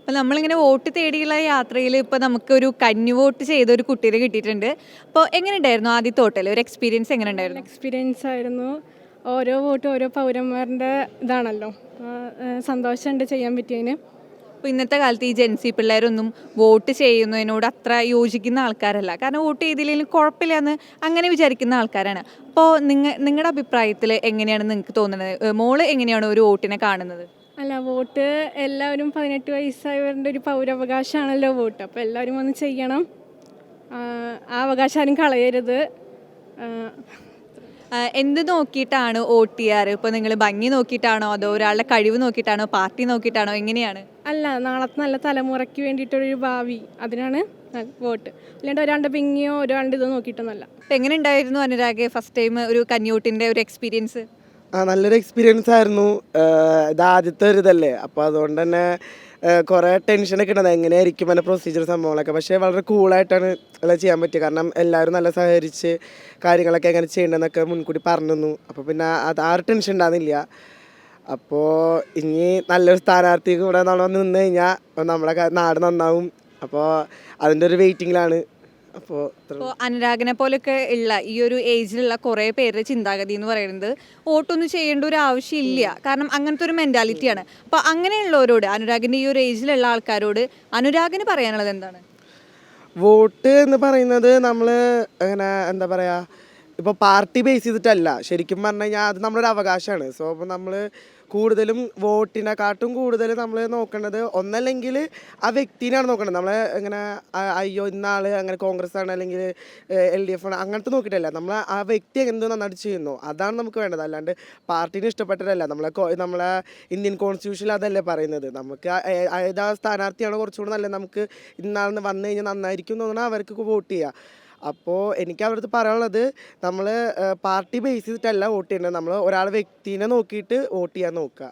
അപ്പോൾ നമ്മളിങ്ങനെ വോട്ട് തേടിയുള്ള യാത്രയിൽ ഇപ്പോൾ നമുക്കൊരു കന്നി വോട്ട് ചെയ്ത ഒരു കുട്ടീനെ കിട്ടിയിട്ടുണ്ട്. അപ്പോൾ എങ്ങനെ ഉണ്ടായിരുന്നു ആദ്യത്തെ വോട്ടല്ലേ, ഒരു എക്സ്പീരിയൻസ് എങ്ങനെ ഉണ്ടായിരുന്നു? എക്സ്പീരിയൻസ് ആയിരുന്നു. ഓരോ വോട്ടും ഓരോ പൗരന്മാരുടെ ഇതാണല്ലോ. സന്തോഷമുണ്ട് ചെയ്യാൻ പറ്റിയതിന്. അപ്പോൾ ഇന്നത്തെ കാലത്ത് ഈ ജെൻസി പിള്ളേരൊന്നും വോട്ട് ചെയ്യുന്നതിനോട് അത്ര യോജിക്കുന്ന ആൾക്കാരല്ല. കാരണം വോട്ട് ചെയ്തില്ലെങ്കിലും കുഴപ്പമില്ല എന്ന് അങ്ങനെ വിചാരിക്കുന്ന ആൾക്കാരാണ്. അപ്പോൾ നിങ്ങളുടെ അഭിപ്രായത്തിൽ എങ്ങനെയാണ് നിങ്ങൾക്ക് തോന്നുന്നത്? മോള് എങ്ങനെയാണ് ഒരു വോട്ടിനെ കാണുന്നത്? അല്ല, വോട്ട് എല്ലാവരും 18 വയസ്സായവരുടെ ഒരു പൗരാവകാശമാണല്ലോ വോട്ട്. അപ്പോൾ എല്ലാവരും വന്ന് ചെയ്യണം. ആ അവകാശം ആരും കളയരുത്. എന്ത് നോക്കിയിട്ടാണ് വോട്ട് ചെയ്യാറ്? ഇപ്പോൾ നിങ്ങൾ ഭംഗി നോക്കിയിട്ടാണോ, അതോ ഒരാളുടെ കഴിവ് നോക്കിയിട്ടാണോ, പാർട്ടി നോക്കിയിട്ടാണോ, എങ്ങനെയാണ്? അല്ല, നാളത്തെ നല്ല തലമുറയ്ക്ക് വേണ്ടിയിട്ടൊരു ഭാവി, അതിനാണ് വോട്ട്. അല്ലാണ്ട് ഒരാളുടെ ഭംഗിയോ ഒരാളുടെ ഇതോ നോക്കിയിട്ടൊന്നുമല്ല. അപ്പോൾ എങ്ങനെ ഉണ്ടായിരുന്നു അനുരാഗ് ഫസ്റ്റ് ടൈം ഒരു കന്നി ഒരു എക്സ്പീരിയൻസ്? നല്ലൊരു എക്സ്പീരിയൻസ് ആയിരുന്നു. ഇത് ആദ്യത്തെ ഒരു ഇതല്ലേ, അപ്പോൾ അതുകൊണ്ട് തന്നെ കുറേ ടെൻഷനൊക്കെ ഉണ്ടായിരുന്നു, എങ്ങനെയായിരിക്കും അതിൻ്റെ പ്രൊസീജിയർ സംഭവങ്ങളൊക്കെ. പക്ഷേ വളരെ കൂളായിട്ടാണ് എല്ലാം ചെയ്യാൻ പറ്റിയത്. കാരണം എല്ലാവരും നല്ല സഹകരിച്ച് കാര്യങ്ങളൊക്കെ എങ്ങനെ ചെയ്യേണ്ടതെന്നൊക്കെ മുൻകൂട്ടി പറഞ്ഞു തന്നു. അപ്പോൾ പിന്നെ അത് ആ ഒരു ടെൻഷൻ ഉണ്ടാകുന്നില്ല. അപ്പോൾ ഇനി നല്ലൊരു സ്ഥാനാർത്ഥിക്ക് കൂടെ നമ്മൾ നിന്ന് കഴിഞ്ഞാൽ നമ്മുടെ നാട് നന്നാവും. അപ്പോൾ അതിൻ്റെ ഒരു വെയിറ്റിങ്ങിലാണ്. അപ്പോൾ അനുരാഗിനെ പോലൊക്കെ ഉള്ള ഈ ഒരു ഏജിലുള്ള കുറേ പേരുടെ ചിന്താഗതി എന്ന് പറയുന്നത് വോട്ടൊന്നും ചെയ്യേണ്ട ഒരു ആവശ്യമില്ല, കാരണം അങ്ങനത്തെ ഒരു മെൻറ്റാലിറ്റിയാണ്. അപ്പോൾ അങ്ങനെയുള്ളവരോട്, അനുരാഗിൻ്റെ ഈ ഒരു ഏജിലുള്ള ആൾക്കാരോട് അനുരാഗിന് പറയാനുള്ളത് എന്താണ്? വോട്ട് എന്ന് പറയുന്നത് നമ്മൾ അങ്ങനെ എന്താ പറയുക, ഇപ്പോൾ പാർട്ടി ബേസ് ചെയ്തിട്ടല്ല, ശരിക്കും പറഞ്ഞു കഴിഞ്ഞാൽ അത് നമ്മളൊരു അവകാശമാണ്. സോ അപ്പോൾ നമ്മൾ കൂടുതലും വോട്ടിനെക്കാട്ടും കൂടുതൽ നമ്മൾ നോക്കേണ്ടത് ഒന്നല്ലെങ്കിൽ ആ വ്യക്തിനെയാണ് നോക്കേണ്ടത്. നമ്മൾ ഇങ്ങനെ അയ്യോ ഇന്നാൾ അങ്ങനെ കോൺഗ്രസ് ആണ് അല്ലെങ്കിൽ LDF ആണ് അങ്ങനത്തെ നോക്കിയിട്ടല്ല, നമ്മൾ ആ വ്യക്തി എന്ത് നന്നായിട്ട് ചെയ്യുന്നു അതാണ് നമുക്ക് വേണ്ടത്. അല്ലാണ്ട് പാർട്ടീനെ ഇഷ്ടപ്പെട്ടതല്ല. നമ്മളെ ഇന്ത്യൻ കോൺസ്റ്റിറ്റ്യൂഷനിൽ അതല്ലേ പറയുന്നത്. നമുക്ക് ഏതാ സ്ഥാനാർത്ഥിയാണോ കുറച്ചുകൂടി നല്ലത്, നമുക്ക് ഇന്നാളെന്ന് വന്നു കഴിഞ്ഞാൽ നന്നായിരിക്കും എന്ന് തോന്നുന്നത് അവർക്ക് വോട്ട് ചെയ്യുക. അപ്പോൾ എനിക്ക് അവരടുത്ത് പറയാനുള്ളത്, നമ്മൾ പാർട്ടി ബേസ് ചെയ്തിട്ടല്ല വോട്ട് ചെയ്യേണ്ടത്, നമ്മൾ ഒരാളെ വ്യക്തിനെ നോക്കിയിട്ട് വോട്ട് ചെയ്യാൻ നോക്കുക.